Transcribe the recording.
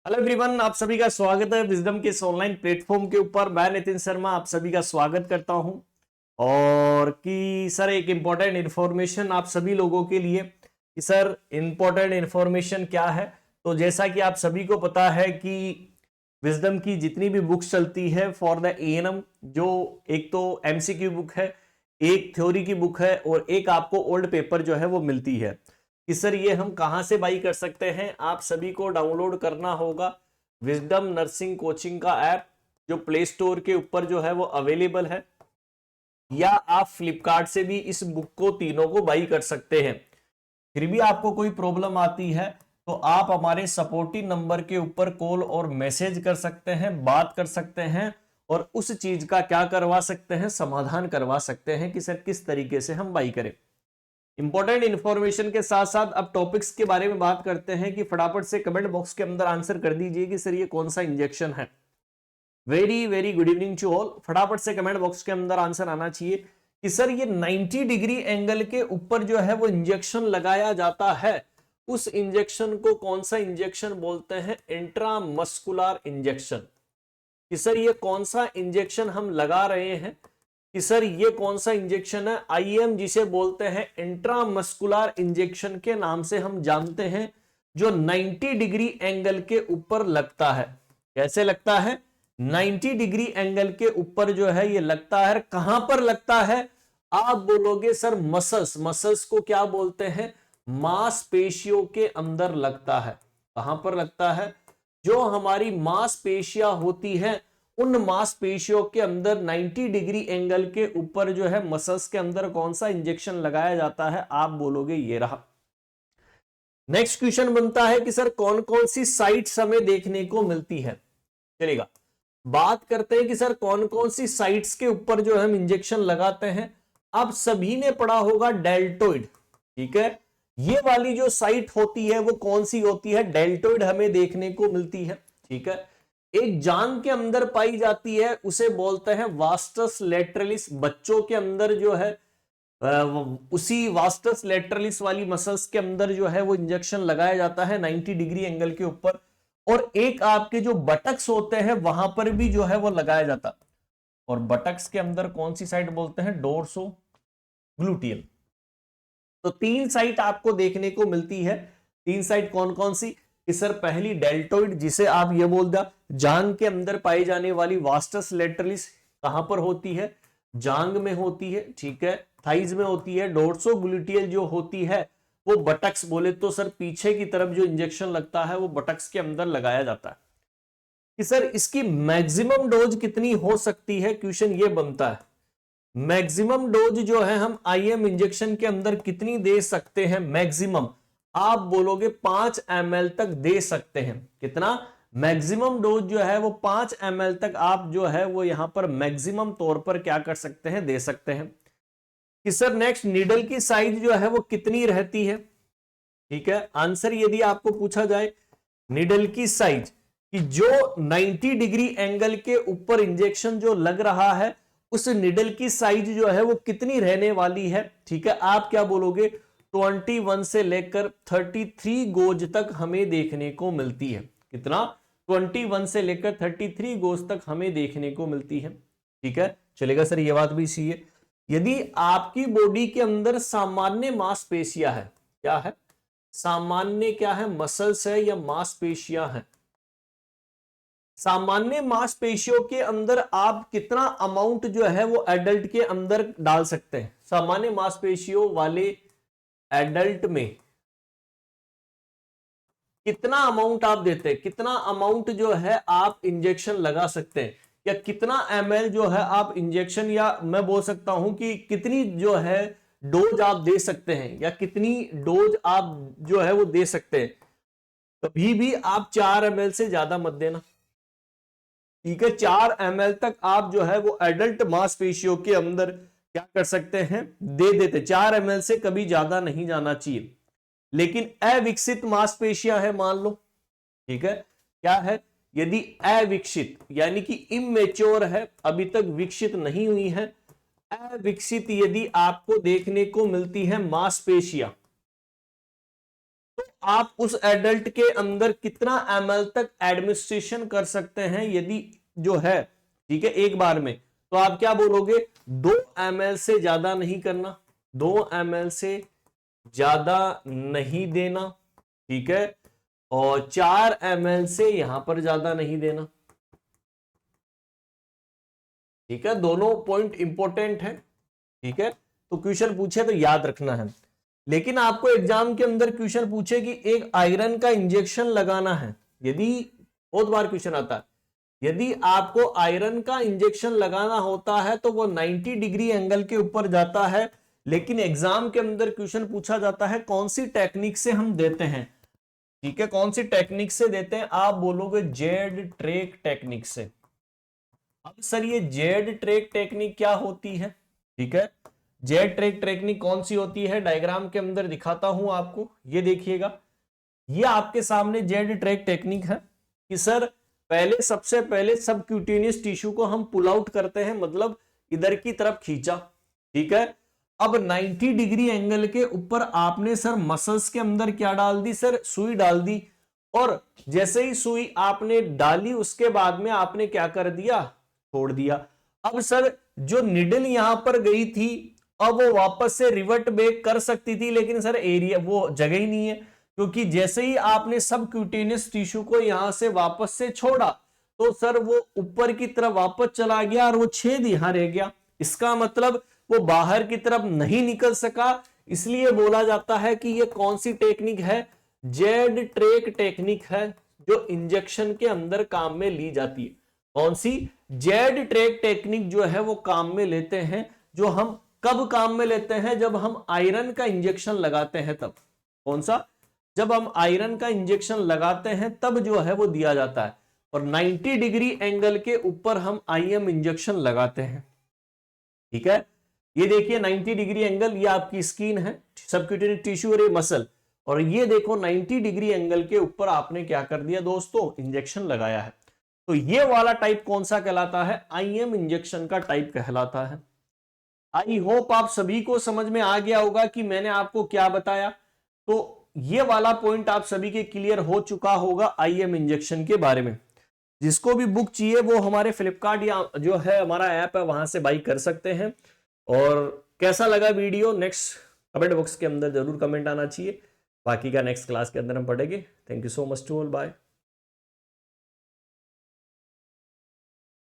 Hello everyone, आप सभी का स्वागत है विजडम के इस ऑनलाइन प्लेटफॉर्म के ऊपर। मैं नितिन शर्मा आप सभी का स्वागत करता हूं और कि सर एक इम्पोर्टेंट इन्फॉर्मेशन आप सभी लोगों के लिए कि सर इम्पोर्टेंट इन्फॉर्मेशन क्या है। तो जैसा कि आप सभी को पता है कि विजडम की जितनी भी बुक्स चलती है फॉर द एएनएम, जो एक तो एमसीक्यू बुक है, एक थ्योरी की बुक है और एक आपको ओल्ड पेपर जो है वो मिलती है कि सर ये हम कहां से बाई कर सकते हैं। आप सभी को डाउनलोड करना होगा विजडम नर्सिंग कोचिंग का ऐप, जो प्ले स्टोर के ऊपर जो है वो अवेलेबल है, या आप फ्लिपकार्ट से भी इस बुक को तीनों को बाई कर सकते हैं। फिर भी आपको कोई प्रॉब्लम आती है तो आप हमारे सपोर्टिव नंबर के ऊपर कॉल और मैसेज कर सकते हैं, बात कर सकते हैं और उस चीज का क्या करवा सकते हैं, समाधान करवा सकते हैं कि सर किस तरीके से हम बाई करें। इंपॉर्टेंट इंफॉर्मेशन के साथ साथ अब टॉपिक्स के बारे में बात करते हैं कि फटाफट से कमेंट बॉक्स के अंदर आंसर कर दीजिए कि सर ये कौन सा इंजेक्शन है। Very very good evening to all. फटाफट से कमेंट बॉक्स के अंदर आंसर आना चाहिए कि सर ये 90 डिग्री एंगल के ऊपर जो है वो इंजेक्शन लगाया जाता है, उस इंजेक्शन को कौन सा इंजेक्शन बोलते हैं? Intramuscular injection. कि सर ये कौन सा इंजेक्शन हम लगा रहे हैं, कि सर ये कौन सा इंजेक्शन है? आईएम जिसे बोलते हैं इंट्रामस्कुलर इंजेक्शन के नाम से हम जानते हैं, जो 90 डिग्री एंगल के ऊपर लगता है। कैसे लगता है? 90 डिग्री एंगल के ऊपर जो है ये लगता है। कहां पर लगता है? आप बोलोगे सर मसल्स। मसल्स को क्या बोलते हैं? मांसपेशियों के अंदर लगता है। कहां पर लगता है? जो हमारी मांसपेशियां होती हैं उन मांसपेशियों के अंदर 90 डिग्री एंगल के ऊपर जो है मसल्स के अंदर कौन सा इंजेक्शन लगाया जाता है? आप बोलोगे ये रहा। नेक्स्ट क्वेश्चन बनता है कि सर कौन कौन सी साइट्स हमें देखने को मिलती है। चलेगा, बात करते हैं कि सर कौन कौन सी साइट्स के ऊपर जो हम इंजेक्शन लगाते हैं। आप सभी ने पढ़ा होगा डेल्टोइड, ठीक है। ये वाली जो साइट होती है वो कौन सी होती है? डेल्टोइड हमें देखने को मिलती है, ठीक है। एक जांग के अंदर पाई जाती है, उसे बोलते हैं वास्टस लेटरलिस। बच्चों के अंदर जो है उसी वास्टस लेटरलिस वाली मसल्स के अंदर जो है वो इंजेक्शन लगाया जाता है 90 डिग्री एंगल के ऊपर। और एक आपके जो बटक्स होते हैं वहां पर भी जो है वो लगाया जाता। और बटक्स के अंदर कौन सी साइट बोलते हैं? Dorso gluteal. तो तीन साइट आपको देखने को मिलती है। तीन साइट कौन कौन सी? कि सर पहली डेल्टोइड, जिसे आप ये बोल दो जांग के अंदर पाई जाने वाली वास्टस लेटरलिस कहां पर होती है? जांग में होती है, ठीक है। थाइज में होती है। डोर्सो ग्लूटियल जो होती है वो बटक्स, बोले तो सर पीछे की तरफ जो इंजेक्शन लगता है वो बटक्स के अंदर लगाया जाता है। कि सर इसकी मैक्सिमम डोज कितनी हो सकती है? क्वेश्चन ये बनता है। मैक्सिमम डोज जो है हम आईएम इंजेक्शन के अंदर कितनी दे सकते हैं? मैक्सिमम आप बोलोगे 5 ml तक दे सकते हैं। कितना? मैक्सिमम डोज जो है वो 5 ml तक आप जो है वो यहां पर मैक्सिमम तौर पर क्या कर सकते हैं? दे सकते हैं। कि सर नेक्स्ट नीडल की साइज जो है वो कितनी रहती है? ठीक है, आंसर यदि आपको पूछा जाए नीडल की साइज, कि जो 90 डिग्री एंगल के ऊपर इंजेक्शन जो लग रहा है उस निडल की साइज जो है वो कितनी रहने वाली है, ठीक है, आप क्या बोलोगे? 21 से लेकर 33 गोज तक हमें देखने को मिलती है। कितना? 21 से लेकर 33 गोज तक हमें देखने को मिलती है, ठीक है। चलेगा सर, ये बात भी सही है। यदि आपकी बॉडी के अंदर सामान्य मांसपेशियां है, क्या है? सामान्य क्या है? मसल्स है या मांसपेशियां हैं? सामान्य मांसपेशियों के अंदर आप कितना अमाउंट जो है वो एडल्ट के अंदर डाल सकते हैं? सामान्य मांसपेशियों वाले एडल्ट में कितना अमाउंट आप देते हैं? कितना अमाउंट जो है आप इंजेक्शन लगा सकते हैं, या कितना ml जो है आप इंजेक्शन, या मैं बोल सकता हूं कि कितनी जो है डोज आप दे सकते हैं, या कितनी डोज आप जो है वो दे सकते हैं। कभी भी आप 4 ml से ज्यादा मत देना, ठीक है। 4 ml तक आप जो है वो एडल्ट मांसपेशियों के अंदर क्या कर सकते हैं? दे देते। 4 ml से कभी ज्यादा नहीं जाना चाहिए। लेकिन अविकसित मांसपेशियां है, मान लो, ठीक है, क्या है? यदि अविकसित यानी कि इमेच्योर है, अभी तक विकसित नहीं हुई है, अविकसित यदि आपको देखने को मिलती है मांसपेशियां, तो आप उस एडल्ट के अंदर कितना ml तक एडमिनिस्ट्रेशन कर सकते हैं यदि जो है, ठीक है, एक बार में, तो आप क्या बोलोगे, 2 ml से ज्यादा नहीं करना, 2 ml से ज्यादा नहीं देना, ठीक है, और 4 ml से यहां पर ज्यादा नहीं देना, ठीक है, दोनों पॉइंट इंपॉर्टेंट है, ठीक है। तो क्वेश्चन पूछे तो याद रखना है। लेकिन आपको एग्जाम के अंदर क्वेश्चन पूछे कि एक आयरन का इंजेक्शन लगाना है, यदि बहुत बार क्वेश्चन आता है, यदि आपको आयरन का इंजेक्शन लगाना होता है तो वो 90 डिग्री एंगल के ऊपर जाता है, लेकिन एग्जाम के अंदर क्वेश्चन पूछा जाता है कौन सी टेक्निक से हम देते हैं, ठीक है, कौन सी टेक्निक से देते हैं, आप बोलोगे जेड ट्रेक टेक्निक से। अब सर ये जेड ट्रेक टेक्निक क्या होती है, ठीक है, जेड ट्रेक टेक्निक कौन सी होती है, डायग्राम के अंदर दिखाता हूं आपको, ये देखिएगा, ये आपके सामने जेड ट्रेक टेक्निक है कि सर पहले, सबसे पहले सबक्यूटेनियस टिश्यू को हम पुल आउट करते हैं, मतलब इधर की तरफ खींचा, ठीक है। अब 90 डिग्री एंगल के ऊपर आपने सर मसल्स के अंदर क्या डाल दी, सर सुई डाल दी, और जैसे ही सुई आपने डाली उसके बाद में आपने क्या कर दिया, छोड़ दिया। अब सर जो निडल यहां पर गई थी, अब वो वापस से रिवर्ट बैक कर सकती थी, लेकिन सर एरिया, वो जगह ही नहीं है, क्योंकि जैसे ही आपने सबक्यूटेनियस टिश्यू को यहां से वापस से छोड़ा तो सर वो ऊपर की तरफ वापस चला गया और वो छेद यहां रह गया, इसका मतलब वो बाहर की तरफ नहीं निकल सका, इसलिए बोला जाता है कि ये कौन सी टेक्निक है, जेड ट्रेक टेक्निक है, जो इंजेक्शन के अंदर काम में ली जाती है। कौन सी, जेड ट्रेक टेक्निक जो है वो काम में लेते हैं, जो हम कब काम में लेते हैं, जब हम आयरन का इंजेक्शन लगाते हैं तब। कौन सा, जब हम आयरन का इंजेक्शन लगाते हैं तब जो है वो दिया जाता है, और 90 डिग्री एंगल के ऊपर हम आईएम इंजेक्शन लगाते हैं, ठीक है। ये देखिए 90 डिग्री एंगल, ये आपकी स्किन है, सबक्यूटेनियस टिश्यू और ये मसल, और ये देखो 90 डिग्री एंगल के ऊपर आपने क्या कर दिया दोस्तों, इंजेक्शन लगाया है। तो ये वाला टाइप कौन सा कहलाता है, आईएम इंजेक्शन का टाइप कहलाता है। आई होप आप सभी को समझ में आ गया होगा कि मैंने आपको क्या बताया। तो ये वाला पॉइंट आप सभी के क्लियर हो चुका होगा आईएम इंजेक्शन के बारे में। जिसको भी बुक चाहिए वो हमारे फ्लिपकार्ट या जो है हमारा ऐप है वहां से बाई कर सकते हैं। और कैसा लगा वीडियो, नेक्स्ट कमेंट बॉक्स के अंदर जरूर कमेंट आना चाहिए, बाकी का नेक्स्ट क्लास के अंदर हम पढ़ेंगे। Thank you so much to all, bye.